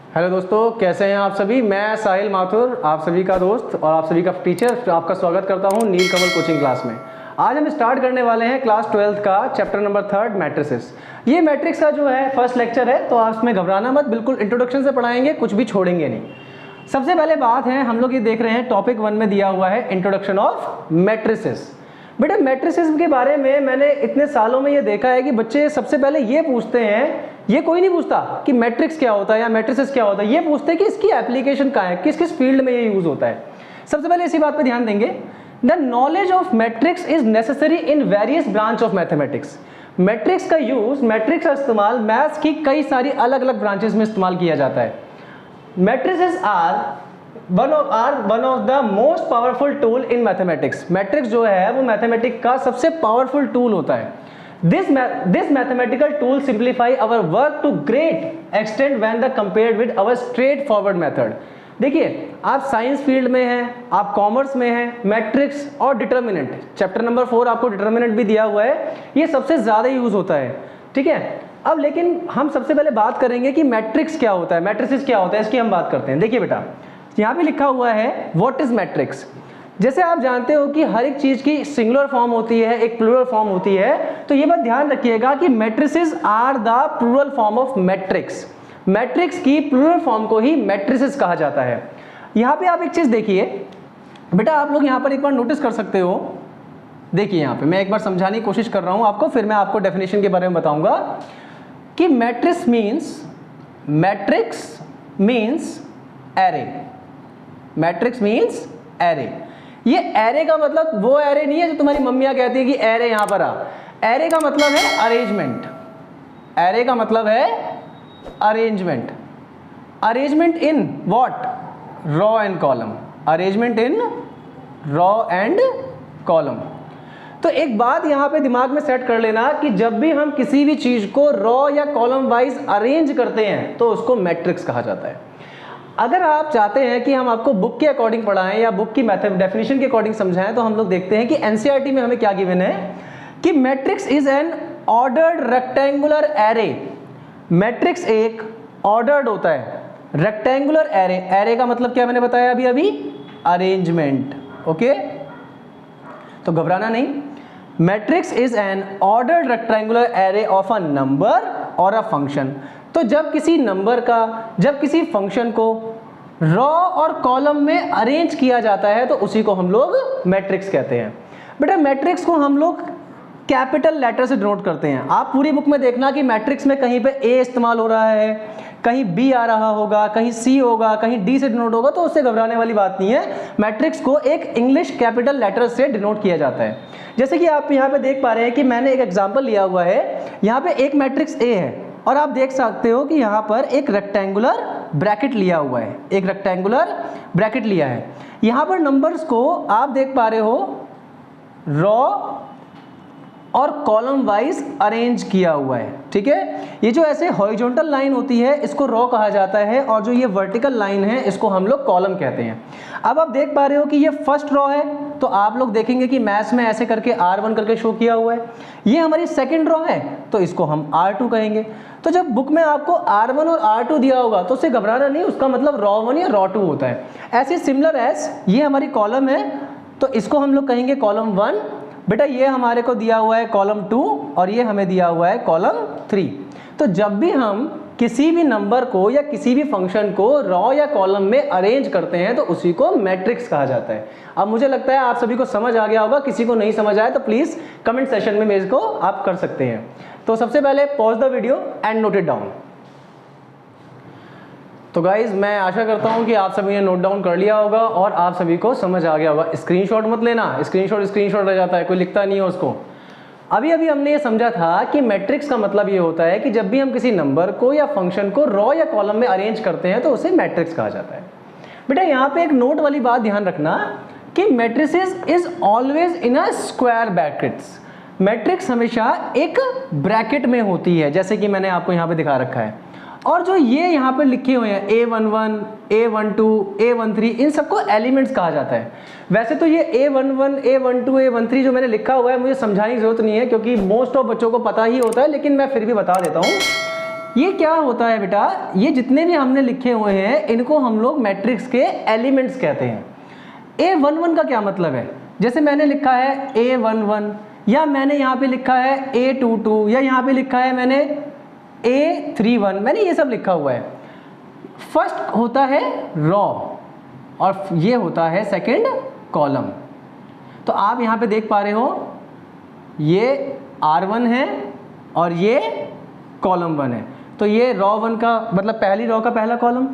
Hello दोस्तों, कैसे हैं आप सभी। मैं साहिल माथुर, आप सभी का दोस्त और आप सभी का टीचर, आपका स्वागत करता हूं नीलकमल कोचिंग क्लास में। आज हम स्टार्ट करने वाले हैं क्लास 12th का चैप्टर नंबर 3 मैट्रिसेस। ये मैट्रिक्स का जो है फर्स्ट लेक्चर है, तो आप इसमें घबराना मत, बिल्कुल इंट्रोडक्शन से पढ़ाएंगे, कुछ भी छोड़ेंगे नहीं। सबसे पहले बात है, हम लोग ये देख रहे हैं टॉपिक 1 में दिया हुआ है इंट्रोडक्शन ऑफ मैट्रिसेस। बेटा मैट्रिसेस के बारे में मैंने इतने सालों में ये देखा है कि बच्चे सबसे पहले ये पूछते हैं, ये कोई नहीं पूछता कि मैट्रिक्स क्या होता है या मैट्रिसेस क्या होता है, ये पूछते हैं कि इसकी एप्लीकेशन क्या है, किस किस फील्ड में ये यूज होता है। सबसे पहले इसी बात पे ध्यान देंगे। The knowledge of matrix is necessary in various branch of mathematics. Matrix का यूज, मैट्रिक्स का इस्तेमाल मैथ्स की कई सारी अलग अलग ब्रांचेस में इस्तेमाल किया जाता है। Matrices are one of the most powerful tool in mathematics. Matrix जो है वो मैथमेटिक्स का सबसे पावरफुल टूल होता है। This mathematical tool simplify our work to great extent when the compared with our straightforward method। देखिए, आप साइंस फील्ड में हैं, आप कॉमर्स में हैं, मैट्रिक्स और डिटर्मिनेंट, चैप्टर नंबर 4 आपको डिटर्मिनेंट भी दिया हुआ है, ये सबसे ज़्यादा यूज होता है। ठीक है, अब लेकिन हम सबसे पहले बात करेंगे कि मैट्रिक्स क्या होता है, मैट्रिसेस क्या होता है, इसकी हम बात करते हैं। देखिए बेटा, यहाँ पे लिखा हुआ है व्हाट इज मैट्रिक्स। जैसे आप जानते हो कि हर एक चीज की सिंगुलर फॉर्म होती है, एक प्लूरल फॉर्म होती है, तो ये बात ध्यान रखिएगा कि matrices are the plural form of matrix. Matrix की प्लूरल फॉर्म को ही मैट्रिसेस कहा जाता है। यहाँ पे आप एक चीज देखिए बेटा, आप लोग यहाँ पर एक बार नोटिस कर सकते हो। देखिए यहाँ पे मैं एक बार समझाने की कोशिश कर रहा हूँ आपको, फिर मैं आपको डेफिनेशन के बारे में बताऊंगा कि matrix means array. Matrix means array. ये एरे का मतलब वो एरे नहीं है जो तुम्हारी मम्मियां कहती है कि एरे यहां पर आ। एरे का मतलब है अरेंजमेंट। एरे का मतलब है arrangement. Arrangement in what? Raw and column. Arrangement in raw and column. तो एक बात यहां पे दिमाग में सेट कर लेना कि जब भी हम किसी भी चीज को रॉ या कॉलम वाइज अरेंज करते हैं तो उसको मैट्रिक्स कहा जाता है। अगर आप चाहते हैं कि हम आपको बुक के अकॉर्डिंग पढ़ाएं या बुक की मेथड डेफिनेशन के अकॉर्डिंग समझाएं, तो हम लोग देखते हैं कि एनसीईआरटी में हमें क्या गिवन है कि matrix is an ordered rectangular array. Matrix एक ऑर्डर्ड होता है रेक्टेंगुलर एरे। एरे का मतलब क्या मैंने बताया अभी अरेंजमेंट। ओके, तो घबराना नहीं। Matrix is an ordered rectangular array of a number और अ फंक्शन। तो जब किसी नंबर का, जब किसी फंक्शन को रॉ और कॉलम में अरेंज किया जाता है तो उसी को हम लोग मैट्रिक्स कहते हैं। बेटा मैट्रिक्स को हम लोग कैपिटल लेटर से डिनोट करते हैं। आप पूरी बुक में देखना कि मैट्रिक्स में कहीं पे ए इस्तेमाल हो रहा है, कहीं बी आ रहा होगा, कहीं सी होगा, कहीं डी से डिनोट होगा, तो उससे घबराने वाली बात नहीं है। मैट्रिक्स को एक इंग्लिश कैपिटल लेटर से डिनोट किया जाता है। जैसे कि आप यहाँ पे देख पा रहे हैं कि मैंने एक एग्जाम्पल लिया हुआ है। यहाँ पे एक मैट्रिक्स ए है और आप देख सकते हो कि यहाँ पर एक रेक्टेंगुलर ब्रैकेट लिया हुआ है, एक रेक्टेंगुलर ब्रैकेट लिया है। यहाँ पर नंबर्स को आप देख पा रहे हो रॉ और कॉलम वाइज अरेंज किया हुआ है। ठीक है, ये जो ऐसे हॉरिजॉन्टल लाइन होती है इसको रॉ कहा जाता है और जो ये वर्टिकल लाइन है इसको हम लोग कॉलम कहते हैं। अब आप देख पा रहे हो कि ये फर्स्ट रॉ है, तो आप लोग देखेंगे कि मैथ्स में ऐसे करके R1 करके शो किया हुआ है। ये हमारी सेकंड रॉ है तो इसको हम R2 कहेंगे। तो जब बुक में आपको R1 और R2 दिया होगा तो उससे घबराना नहीं, उसका मतलब रॉ 1 या रॉ 2 होता है। ऐसे सिमिलर एज ये हमारी कॉलम है तो इसको हम लोग कहेंगे कॉलम 1। बेटा ये हमारे को दिया हुआ है कॉलम 2 और ये हमें दिया हुआ है कॉलम 3। तो जब भी हम किसी भी नंबर को या किसी भी फंक्शन को रॉ या कॉलम में अरेंज करते हैं तो उसी को मैट्रिक्स कहा जाता है। अब मुझे लगता है आप सभी को समझ आ गया होगा। किसी को नहीं समझ आया तो प्लीज कमेंट सेशन में मेरे को आप कर सकते हैं। तो सबसे पहले pause the video and note it down. तो गाइज मैं आशा करता हूं कि आप सभी ने नोट डाउन कर लिया होगा और आप सभी को समझ आ गया होगा। स्क्रीनशॉट मत लेना, स्क्रीनशॉट रह जाता है, कोई लिखता नहीं है उसको। अभी हमने ये समझा था कि मैट्रिक्स का मतलब ये होता है कि जब भी हम किसी नंबर को या फंक्शन को रॉ या कॉलम में अरेंज करते हैं तो उसे मैट्रिक्स कहा जाता है। बेटा यहाँ पे एक नोट वाली बात ध्यान रखना कि matrices is always in a square brackets. Matrix हमेशा एक ब्रैकेट में होती है, जैसे कि मैंने आपको यहाँ पे दिखा रखा है। और जो ये यहाँ पे लिखे हुए हैं A11, A12, A13, इन सबको एलिमेंट्स कहा जाता है। वैसे तो ये A11, A12, A13 जो मैंने लिखा हुआ है मुझे समझाने की जरूरत नहीं है क्योंकि मोस्ट ऑफ बच्चों को पता ही होता है, लेकिन मैं फिर भी बता देता हूँ। ये क्या होता है बेटा, ये जितने भी हमने लिखे हुए हैं इनको हम लोग मैट्रिक्स के एलिमेंट्स कहते हैं। A11 का क्या मतलब है, जैसे मैंने लिखा है A11 या मैंने यहाँ पे लिखा है A22 या यहाँ पे लिखा है मैंने A31, मैंने ये सब लिखा हुआ है। फर्स्ट होता है रॉ और ये होता है सेकंड कॉलम। तो आप यहाँ पे देख पा रहे हो ये R1 है और ये कॉलम 1 है। तो ये रॉ 1 का मतलब पहली रॉ का पहला कॉलम,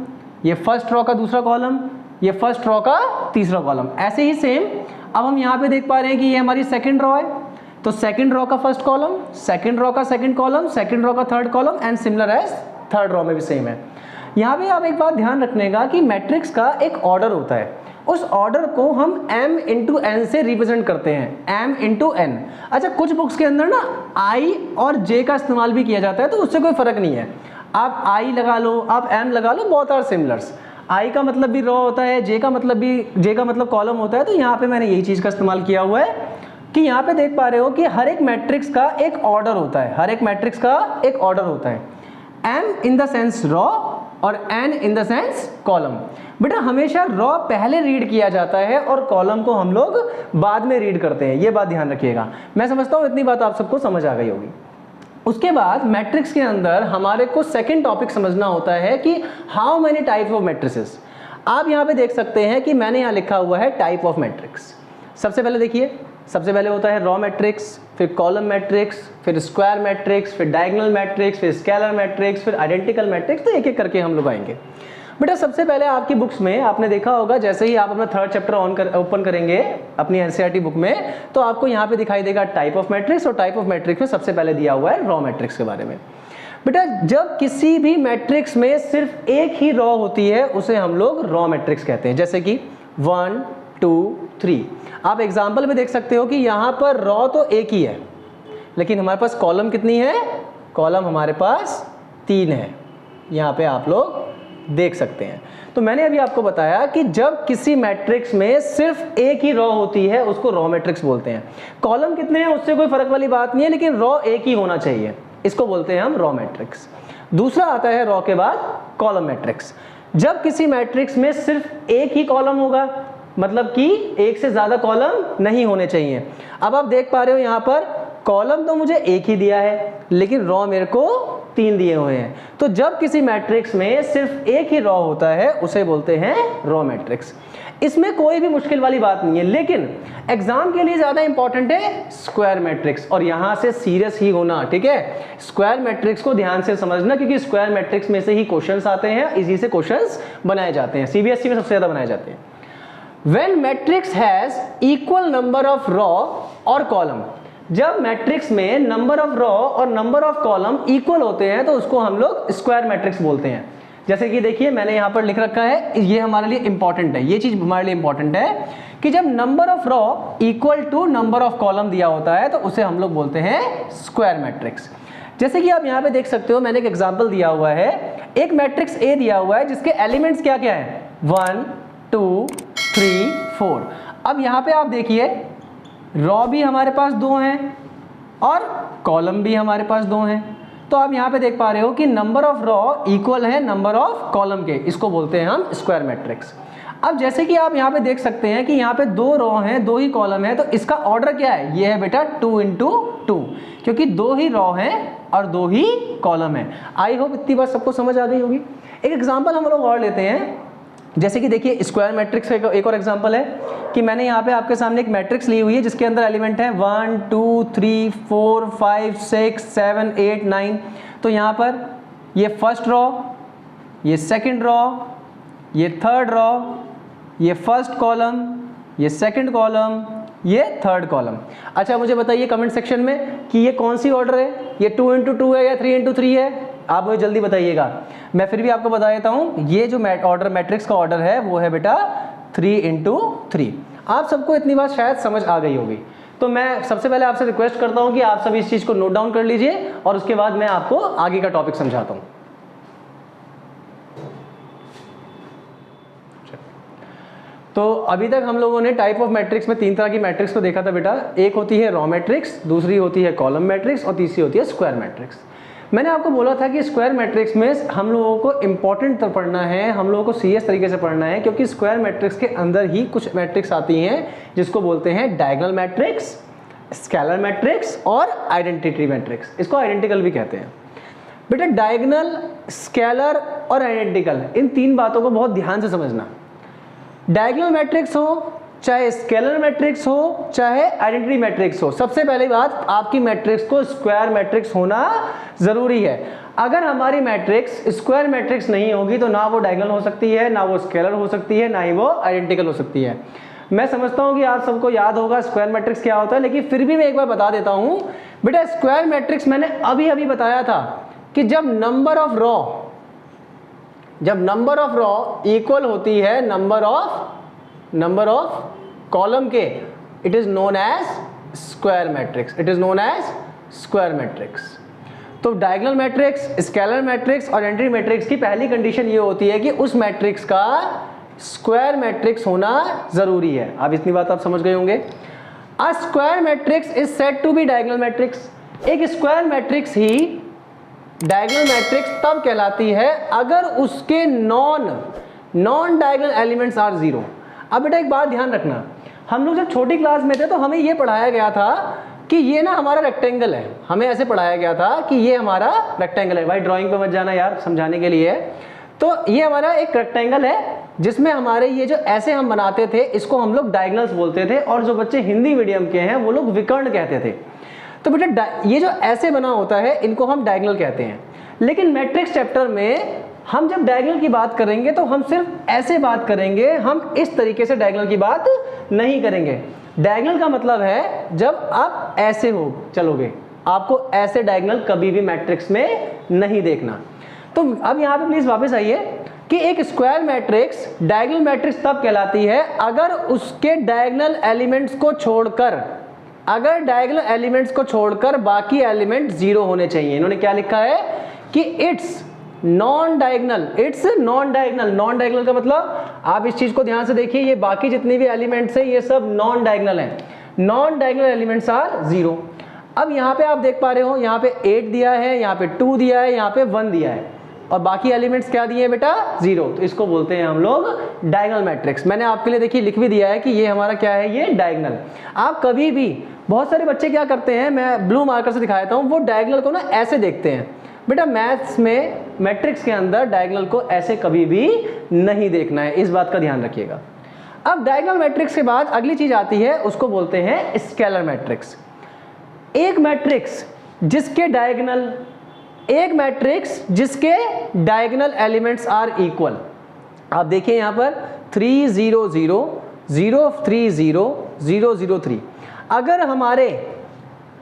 ये फर्स्ट रॉ का दूसरा कॉलम, ये फर्स्ट रॉ का तीसरा कॉलम। ऐसे ही सेम अब हम यहाँ पे देख पा रहे हैं कि ये हमारी सेकंड रॉ है, तो सेकंड रॉ का फर्स्ट कॉलम, सेकंड रॉ का सेकंड कॉलम, सेकंड रॉ का third column and similar as third row में भी सेम है। यहाँ पे आप एक बात ध्यान रखने का कि मैट्रिक्स का एक ऑर्डर होता है, उस ऑर्डर को हम m इंटू एन से रिप्रेजेंट करते हैं, m इंटू एन। अच्छा, कुछ बुक्स के अंदर ना i और j का इस्तेमाल भी किया जाता है, तो उससे कोई फर्क नहीं है, आप i लगा लो, आप m लगा लो, बोथ आर सिमिलर्स। i का मतलब भी रॉ होता है, j का मतलब कॉलम होता है। तो यहाँ पे मैंने यही चीज़ का इस्तेमाल किया हुआ है कि यहाँ पे देख पा रहे हो कि हर एक मैट्रिक्स का एक ऑर्डर होता है, हर एक मैट्रिक्स का एक ऑर्डर होता है, m in the sense raw और n in the sense column. बेटा हमेशा रॉ पहले रीड किया जाता है और कॉलम को हम लोग बाद में रीड करते हैं, ये बात ध्यान रखिएगा। मैं समझता हूँ इतनी बात आप सबको समझ आ गई होगी। उसके बाद मैट्रिक्स के अंदर हमारे को सेकंड टॉपिक समझना होता है कि how many types of matrices. आप यहाँ पे देख सकते हैं कि मैंने यहाँ लिखा हुआ है टाइप ऑफ मैट्रिक्स। सबसे पहले देखिए, सबसे पहले होता है रॉ मैट्रिक्स, फिर कॉलम मैट्रिक्स, फिर स्क्वायर मैट्रिक्स, फिर डायगोनल मैट्रिक्स, फिर स्केलर मैट्रिक्स, फिर आइडेंटिकल मैट्रिक्स। तो एक एक करके हम लोग आएंगे। बेटा सबसे पहले आपकी बुक्स में आपने देखा होगा, जैसे ही आप अपना थर्ड चैप्टर ओपन करेंगे अपनी एनसीईआरटी बुक में, तो आपको यहाँ पे दिखाई देगा टाइप ऑफ मैट्रिक्स, और टाइप ऑफ मैट्रिक्स में सबसे पहले दिया हुआ है रॉ मैट्रिक्स के बारे में। बेटा जब किसी भी मैट्रिक्स में सिर्फ एक ही रॉ होती है उसे हम लोग रॉ मैट्रिक्स कहते हैं, जैसे कि 1 2 3। आप एग्जाम्पल में देख सकते हो कि यहाँ पर रॉ तो एक ही है, लेकिन हमारे पास कॉलम कितनी है, कॉलम हमारे पास 3 है, यहाँ पे आप लोग देख सकते हैं। तो मैंने अभी आपको बताया कि जब किसी मैट्रिक्स में सिर्फ एक ही रॉ होती है उसको रॉ मैट्रिक्स बोलते हैं। कॉलम कितने हैं उससे कोई फर्क वाली बात नहीं है, लेकिन रॉ एक ही होना चाहिए, इसको बोलते हैं हम रॉ मैट्रिक्स। दूसरा आता है रॉ के बाद कॉलम मैट्रिक्स। जब किसी मैट्रिक्स में सिर्फ एक ही कॉलम होगा, मतलब कि एक से ज्यादा कॉलम नहीं होने चाहिए। अब आप देख पा रहे हो यहाँ पर कॉलम तो मुझे एक ही दिया है, लेकिन रॉ मेरे को 3 दिए हुए हैं। तो जब किसी मैट्रिक्स में सिर्फ एक ही रॉ होता है उसे बोलते हैं रॉ मैट्रिक्स। इसमें कोई भी मुश्किल वाली बात नहीं है, लेकिन एग्जाम के लिए ज्यादा इंपॉर्टेंट है स्क्वायर मैट्रिक्स, और यहां से सीरियस ही होना, ठीक है। स्क्वायर मैट्रिक्स को ध्यान से समझना, क्योंकि स्क्वायर मैट्रिक्स में से ही क्वेश्चंस आते हैं, इसी से क्वेश्चंस बनाए जाते हैं, सीबीएसई में सबसे ज्यादा बनाए जाते हैं। When matrix has equal number of row और column, जब मैट्रिक्स में नंबर ऑफ रॉ और नंबर ऑफ कॉलम इक्वल होते हैं तो उसको हम लोग स्क्वायर मैट्रिक्स बोलते हैं। जैसे कि देखिए मैंने यहाँ पर लिख रखा है, ये हमारे लिए इंपॉर्टेंट है, ये चीज हमारे लिए इंपॉर्टेंट है कि जब number of row equal to number of column दिया होता है तो उसे हम लोग बोलते हैं स्क्वायर मैट्रिक्स। जैसे कि आप यहाँ पे देख सकते हो, मैंने एक एग्जाम्पल दिया हुआ है, एक मैट्रिक्स ए दिया हुआ है जिसके एलिमेंट्स क्या क्या है, 1 2 3 4। अब यहाँ पे आप देखिए रॉ भी हमारे पास 2 हैं और कॉलम भी हमारे पास 2 हैं। तो आप यहाँ पे देख पा रहे हो कि नंबर ऑफ रॉ इक्वल है नंबर ऑफ कॉलम के, इसको बोलते हैं हम स्क्वायर मैट्रिक्स। अब जैसे कि आप यहाँ पे देख सकते हैं कि यहाँ पे 2 रॉ हैं 2 ही कॉलम है, तो इसका ऑर्डर क्या है, ये है बेटा 2 इंटू 2, क्योंकि 2 ही रॉ हैं और 2 ही कॉलम है। आई होप इतनी बात सबको समझ आ गई होगी। एक एग्जाम्पल हम लोग और लेते हैं, जैसे कि देखिए स्क्वायर मैट्रिक्स का एक और एग्जांपल है कि मैंने यहाँ पे आपके सामने एक मैट्रिक्स ली हुई है जिसके अंदर एलिमेंट है 1 2 3 4 5 6 7 8 9। तो यहाँ पर ये फर्स्ट रॉ, ये सेकंड रॉ, ये थर्ड रॉ, ये फर्स्ट कॉलम, ये सेकंड कॉलम, ये थर्ड कॉलम। अच्छा मुझे बताइए कमेंट सेक्शन में कि ये कौन सी ऑर्डर है, ये 2 इंटू 2 है या 3 इंटू 3 है, आप मुझे जल्दी बताइएगा। मैं फिर भी आपको बता देता हूँ, ये जो ऑर्डर मैट्रिक्स का ऑर्डर है वो है बेटा 3 इंटू 3। आप सबको इतनी बात शायद समझ आ गई होगी। तो मैं सबसे पहले आपसे रिक्वेस्ट करता हूँ कि आप सब इस चीज़ को नोट डाउन कर लीजिए और उसके बाद मैं आपको आगे का टॉपिक समझाता हूँ। तो अभी तक हम लोगों ने टाइप ऑफ मैट्रिक्स में 3 तरह की मैट्रिक्स को देखा था बेटा। एक होती है रॉ मैट्रिक्स, दूसरी होती है कॉलम मैट्रिक्स और तीसरी होती है स्क्वायर मैट्रिक्स। मैंने आपको बोला था कि स्क्वायर मैट्रिक्स में हम लोगों को इंपॉर्टेंट पढ़ना है, हम लोगों को सीरियस तरीके से पढ़ना है, क्योंकि स्क्वायर मैट्रिक्स के अंदर ही कुछ मैट्रिक्स आती हैं जिसको बोलते हैं डायगोनल मैट्रिक्स, स्केलर मैट्रिक्स और आइडेंटिटी मैट्रिक्स। इसको आइडेंटिकल भी कहते हैं। बेटा डायगोनल, स्केलर और आइडेंटिकल, इन तीन बातों को बहुत ध्यान से समझना। डायगोनल मैट्रिक्स हो, चाहे स्केलर मैट्रिक्स हो, चाहे आइडेंटिटी मैट्रिक्स हो, सबसे पहली बात आपकी मैट्रिक्स को स्क्वायर मैट्रिक्स होना जरूरी है। अगर हमारी मैट्रिक्स स्क्वायर मैट्रिक्स नहीं होगी तो ना वो डायगोनल हो सकती है, ना वो स्केलर हो सकती है, ना ही वो आइडेंटिकल हो सकती है। मैं समझता हूं कि आप सबको याद होगा स्क्वायर मैट्रिक्स क्या होता है, लेकिन फिर भी मैं एक बार बता देता हूं। बेटा स्क्वायर मैट्रिक्स मैंने अभी अभी बताया था कि जब नंबर ऑफ रॉ इक्वल होती है नंबर ऑफ कॉलम के, it is known as square matrix, it is known as square matrix. तो डायगोनल मैट्रिक्स, स्केलर मैट्रिक्स और आइडेंटिटी मैट्रिक्स की पहली कंडीशन ये होती है कि उस मैट्रिक्स का स्क्वायर मैट्रिक्स होना जरूरी है। अब इतनी बात आप समझ गए होंगे। A square matrix is said to be diagonal matrix. एक स्क्वायर मैट्रिक्स ही डायगोनल मैट्रिक्स तब कहलाती है अगर उसके non diagonal elements are zero. अब बेटा एक बात ध्यान रखना, हम लोग जब छोटी क्लास में थे तो हमें ये पढ़ाया गया था कि ये ना हमारा रेक्टेंगल है, हमें ऐसे पढ़ाया गया था कि ये हमारा रेक्टेंगल है। भाई ड्राइंग पे मत जाना यार, समझाने के लिए। तो ये हमारा एक रेक्टेंगल है जिसमें हमारे ये जो ऐसे हम बनाते थे इसको हम लोग डायगोनल्स बोलते थे, और जो बच्चे हिंदी मीडियम के हैं वो लोग विकर्ण कहते थे। तो बेटा ये जो ऐसे बना होता है इनको हम डायगोनल कहते हैं। लेकिन मैट्रिक्स चैप्टर में हम जब डायगोनल की बात करेंगे तो हम सिर्फ ऐसे बात करेंगे, हम इस तरीके से डायगोनल की बात नहीं करेंगे। डायगोनल का मतलब है जब आप ऐसे हो चलोगे, आपको ऐसे डायगोनल कभी भी मैट्रिक्स में नहीं देखना। तो अब यहाँ पे प्लीज वापस आइए कि एक स्क्वायर मैट्रिक्स डायगोनल मैट्रिक्स तब कहलाती है अगर उसके डायगोनल एलिमेंट्स को छोड़कर बाकी एलिमेंट जीरो होने चाहिए। इन्होंने क्या लिखा है कि इट्स नॉन डायगोनल का मतलब आप इस चीज को ध्यान से देखिए, ये बाकी जितने भी एलिमेंट्स हैं ये सब नॉन डायगोनल हैं। Non diagonal elements are zero. अब यहाँ पे आप देख पा रहे हो, यहाँ पे 8 दिया है, यहाँ पे 2 दिया है, यहाँ पे 1 दिया है, और बाकी एलिमेंट्स क्या दिए हैं बेटा? जीरो। तो इसको बोलते हैं हम लोग डायगोनल मैट्रिक्स। मैंने आपके लिए देखिए लिख भी दिया है कि ये हमारा क्या है, ये डायगोनल। आप कभी भी, बहुत सारे बच्चे क्या करते हैं, मैं ब्लू मार्कर से दिखाता हूँ, वो डायगोनल को ना ऐसे देखते हैं। बेटा मैथ्स में मैट्रिक्स के अंदर डायगोनल को ऐसे कभी भी नहीं देखना है, इस बात का ध्यान रखिएगा। अब डायगोनल मैट्रिक्स के बाद अगली चीज आती है, उसको बोलते हैं स्केलर मैट्रिक्स। एक मैट्रिक्स जिसके डायगोनल एलिमेंट्स आर इक्वल। आप देखिए यहां पर 3 0 0 0 3 0 0 0 3। अगर हमारे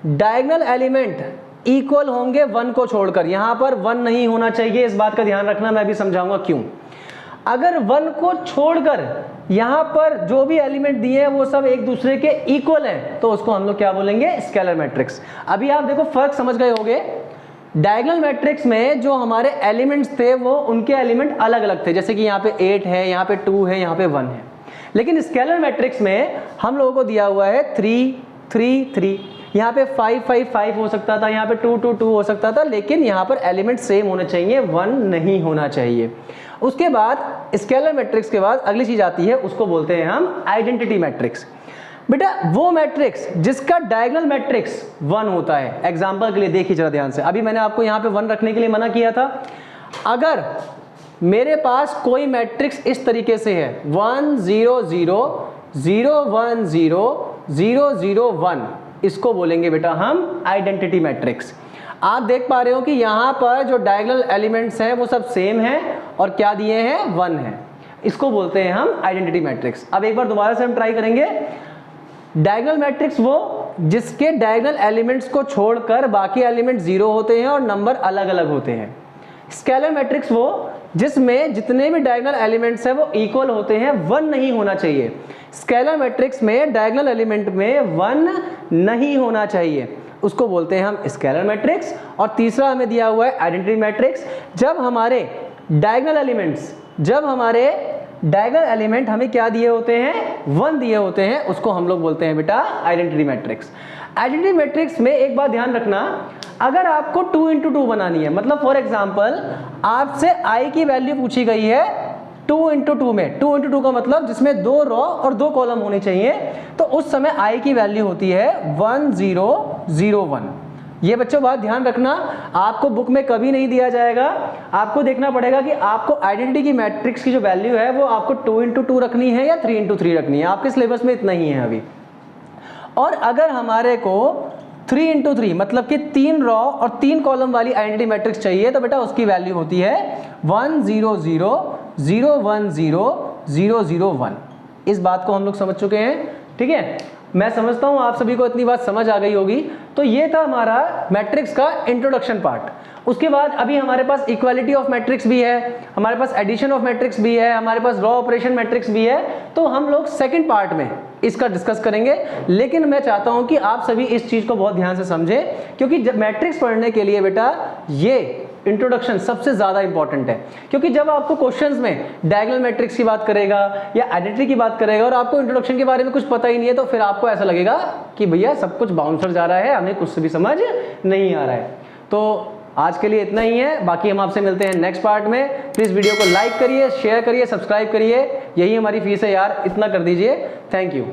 डायगोनल एलिमेंट इक्वल होंगे 1 को छोड़कर, यहां पर 1 नहीं होना चाहिए, इस बात का ध्यान रखना, मैं भी समझाऊंगा क्यों। अगर 1 को छोड़कर यहां पर जो भी एलिमेंट दिए हैं वो सब एक दूसरे के इक्वल हैं, तो उसको हम लोग क्या बोलेंगे? Scalar matrix. अभी आप देखो फर्क समझ गए होंगे। डायगोनल मैट्रिक्स में जो हमारे एलिमेंट्स थे वो उनके एलिमेंट अलग अलग थे, जैसे कि यहाँ पे 8 है, यहाँ पे 2 है, यहाँ पे 1 है। लेकिन स्केलर मैट्रिक्स में हम लोगों को दिया हुआ है 3 3 3, यहाँ पे 5 5 5 हो सकता था, यहाँ पे 2 2 2 हो सकता था, लेकिन यहाँ पर एलिमेंट सेम होने चाहिए, 1 नहीं होना चाहिए। उसके बाद स्केलर मैट्रिक्स के बाद अगली चीज आती है, उसको बोलते हैं हम आइडेंटिटी मैट्रिक्स। बेटा वो मैट्रिक्स जिसका डायगोनल मैट्रिक्स 1 होता है। एग्जांपल के लिए देखिए जरा ध्यान से, अभी मैंने आपको यहाँ पे 1 रखने के लिए मना किया था। अगर मेरे पास कोई मैट्रिक्स इस तरीके से है 1 0 0 0 1 0 0 0 1, इसको बोलेंगे बेटा हम आइडेंटिटी मैट्रिक्स। आप देख पा रहे हो कि यहाँ पर जो डायगोनल एलिमेंट्स हैं वो सब सेम हैं और क्या दिए हैं? 1 है। इसको बोलते हैं हम आइडेंटिटी मैट्रिक्स। अब एक बार दोबारा से हम ट्राई करेंगे। डायगोनल मैट्रिक्स वो जिसके डायगोनल एलिमेंट्स को छोड़कर बाकी एलिमेंट जीरो होते हैं और नंबर अलग अलग होते हैं। स्केलर मैट्रिक्स वो जिसमें जितने भी डायगोनल एलिमेंट्स हैं वो इक्वल होते हैं, 1 नहीं होना चाहिए। स्केलर मैट्रिक्स में डायगोनल एलिमेंट में 1 नहीं होना चाहिए, उसको बोलते हैं हम स्केलर मैट्रिक्स। और तीसरा हमें दिया हुआ है आइडेंटिटी मैट्रिक्स। जब हमारे डायगोनल एलिमेंट हमें क्या दिए होते हैं? 1 दिए होते हैं, उसको हम लोग बोलते हैं बेटा आइडेंटिटी मैट्रिक्स। आइडेंटिटी मैट्रिक्स में एक बात ध्यान रखना, अगर आपको 2 इंटू 2 बनानी है, मतलब फॉर एग्जाम्पल आपसे आई की वैल्यू पूछी गई है 2 इंटू 2 में, 2 इंटू 2 का मतलब जिसमें 2 रो और 2 कॉलम होने चाहिए, तो उस समय आई की वैल्यू होती है 1001। ये बच्चों बात ध्यान रखना, आपको बुक में कभी नहीं दिया जाएगा, आपको देखना पड़ेगा कि आपको आइडेंटिटी की मैट्रिक्स की जो वैल्यू है वो आपको 2 इंटू 2 रखनी है या 3 इंटू 3 रखनी है, आपके सिलेबस में इतना ही है अभी। और अगर हमारे को 3 इंटू 3 मतलब कि 3 रॉ और 3 कॉलम वाली आइडेंटिटी मैट्रिक्स चाहिए, तो बेटा उसकी वैल्यू होती है 100010001। इस बात को हम लोग समझ चुके हैं, ठीक है। मैं समझता हूं आप सभी को इतनी बात समझ आ गई होगी। तो ये था हमारा मैट्रिक्स का इंट्रोडक्शन पार्ट। उसके बाद अभी हमारे पास इक्वालिटी ऑफ मैट्रिक्स भी है, हमारे पास एडिशन ऑफ मैट्रिक्स भी है, हमारे पास रॉ ऑपरेशन मैट्रिक्स भी है। तो हम लोग सेकंड पार्ट में इसका डिस्कस करेंगे, लेकिन मैं चाहता हूं कि आप सभी इस चीज को बहुत ध्यान से समझें, क्योंकि मैट्रिक्स पढ़ने के लिए बेटा ये इंट्रोडक्शन सबसे ज्यादा इंपॉर्टेंट है। क्योंकि जब आपको क्वेश्चंस में डायगोनल मैट्रिक्स की बात करेगा या आइडेंटिटी की बात करेगा और आपको इंट्रोडक्शन के बारे में कुछ पता ही नहीं है, तो फिर आपको ऐसा लगेगा कि भैया सब कुछ बाउंसर जा रहा है, हमें कुछ भी समझ नहीं आ रहा है। तो आज के लिए इतना ही है, बाकी हम आपसे मिलते हैं नेक्स्ट पार्ट में। प्लीज वीडियो को लाइक करिए, शेयर करिए, सब्सक्राइब करिए, यही हमारी फीस है यार, इतना कर दीजिए। Thank you.